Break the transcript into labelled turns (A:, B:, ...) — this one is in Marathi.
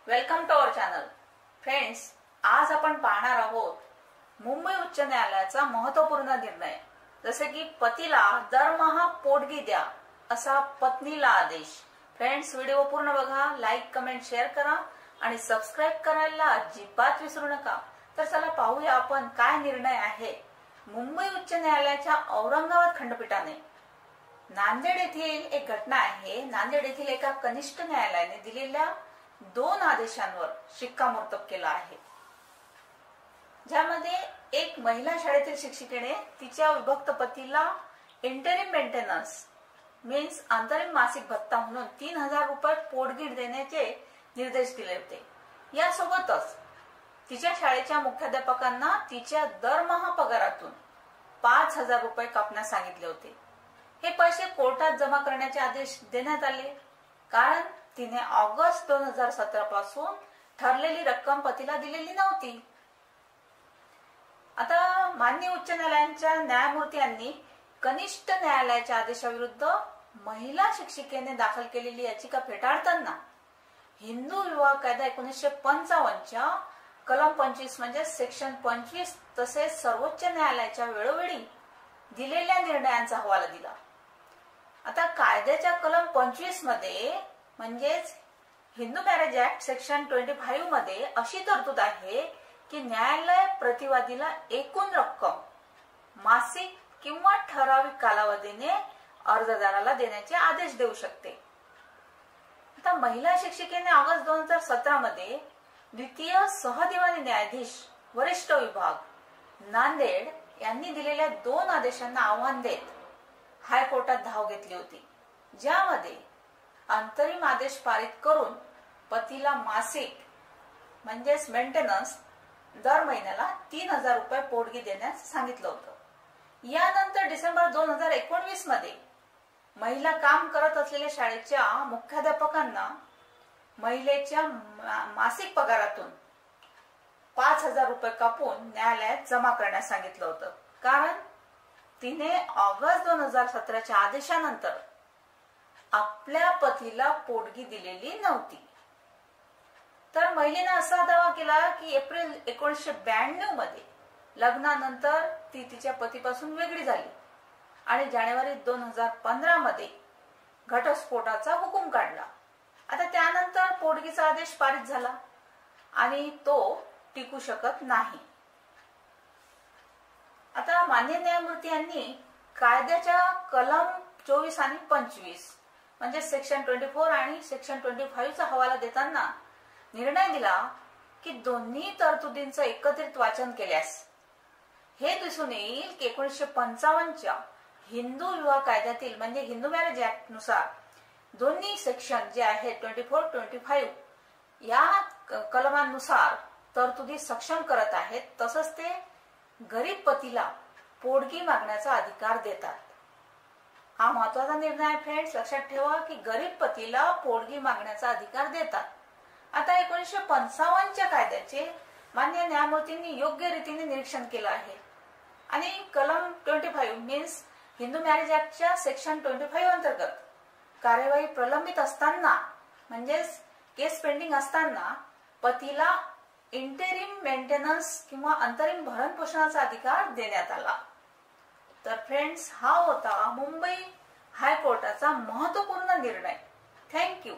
A: Welcome to our channel. Friends, आज आपण पाहणार आहोत मुंबई उच्च न्यायालयाचा महत्त्वपूर्ण निर्णय, जसे की पतीला दरमहा पोटगी द्या असा पत्नीला आदेश. फ्रेंड्स, व्हिडिओ पूर्ण बघा, लाईक, कमेंट, शेअर करा आणि सबस्क्राईब करायला अजिबात विसरू नका. तर चला पाहूया आपण काय निर्णय आहे मुंबई उच्च न्यायालयाच्या औरंगाबाद खंडपीठाने. नांदेड येथील एक घटना आहे. नांदेड येथील एका कनिष्ठ न्यायालयाने दिलेल्या 2 आदेशांवर शिक्कामोर्तब केला आहे, ज्यामध्ये एक महिला शाळेतील शिक्षिकेने तिच्या विभक्त पतीला इंटरिम मेंटेनन्स मीन्स अंतरिम मासिक भत्ता म्हणून 3000 रुपये पोटगी देण्याचे निर्देश दिले होते. यासोबतच तिच्या शाळेच्या मुख्याध्यापकांना तिच्या दरमहा पगारातून 5000 रुपये कापण्यास सांगितले होते. हे पैसे कोर्टात जमा करण्याचे आदेश देण्यात आले, कारण तिने ऑगस्ट 2017 पासून ठरलेली रक्कम पतीला दिलेली नव्हती. आता मान्य उच्च न्यायालयाच्या न्यायमूर्ती यांनी कनिष्ठ न्यायालयाच्या आदेशाविरुद्ध महिला शिक्षिकेने दाखल केलेली याचिका फेटाळताना हिंदू विवाह कायदा 1955च्या कलम 25 म्हणजे सेक्शन 25 तसेच सर्वोच्च न्यायालयाच्या वेळोवेळी दिलेल्या निर्णयांचा हवाला दिला. आता कायद्याच्या कलम 25 मध्ये म्हणजेच हिंदू मॅरेज ऍक्ट सेक्शन 25 मध्ये अशी तरतूद आहे की न्यायालय प्रतिवादीला एकूण रक्कम मासिक किंवा ठराविक कालावधीने अर्जदाराला देण्याचे आदेश देऊ शकते. आता महिला शिक्षिकेने ऑगस्ट 2017 मध्ये द्वितीय सहदिवाणी न्यायाधीश वरिष्ठ विभाग नांदेड यांनी दिलेल्या 2 आदेशांना आव्हान देत हायकोर्टात धाव घेतली होती, ज्यामध्ये अंतरिम आदेश पारित करून पतीला मासिक म्हणजेच मेंटेनन्स दर महिन्याला 3000 रुपये पोटगी देण्यास सांगितलं होतं. यानंतर डिसेंबर 2019 मध्ये महिला काम करत असलेल्या शाळेच्या मुख्याध्यापकांना महिलेच्या मासिक पगारातून 5000 रुपये कापून न्यायालयात जमा करण्यास सांगितलं होतं, कारण तिने ऑगस्ट 2017च्या आदेशानंतर आपल्या पतीला पोटगी दिलेली नव्हती. तर महिलेने असा दावा केला की एप्रिल 1992 मध्ये लग्नानंतर ती तिच्या पतीपासून वेगळी झाली आणि जानेवारी 2015 मध्ये घटस्फोटाचा हुकूम काढला. आता त्यानंतर पोटगीचा आदेश पारित झाला आणि तो टिकू शकत नाही. आता मान्य न्यायमूर्ती यांनी कायद्याच्या कलम 24 आणि 25 म्हणजे सेक्शन 24 आणि सेक्शन 25 चा हवाला देताना निर्णय दिला की दोन्ही तरतुदींचं एकत्रित वाचन केल्यास हे दिसून येईल की 1955च्या हिंदू विवाह कायद्यातील म्हणजे हिंदू मॅरेज ऍक्ट नुसार दोन्ही सेक्शन जे आहेत 24, 25 या कलमांनुसार तरतुदी सक्षम करत आहेत. तसंच ते गरीब पतीला पोटगी मागण्याचा अधिकार देतात. हा महत्वाचा निर्णय आहे फ्रेंड्स. लक्षात ठेवा की गरीब पतीला पोटगी मागण्याचा अधिकार देतात. आता 1955च्या कायद्याचे मान्य न्यायमूर्तींनी योग्य रीतीने निरीक्षण केलं आहे आणि कलम 25 मीन्स हिंदू मॅरेज ऍक्टच्या सेक्शन 25 अंतर्गत कार्यवाही प्रलंबित असताना म्हणजेच केस पेंडिंग असताना पतीला इंटेरिम मेंटेनन्स किंवा अंतरिम भरण पोषणाचा अधिकार देण्यात आला. तर फ्रेंड्स, हा होता मुंबई हायकोर्टाचा महत्त्वपूर्ण निर्णय. थँक्यू.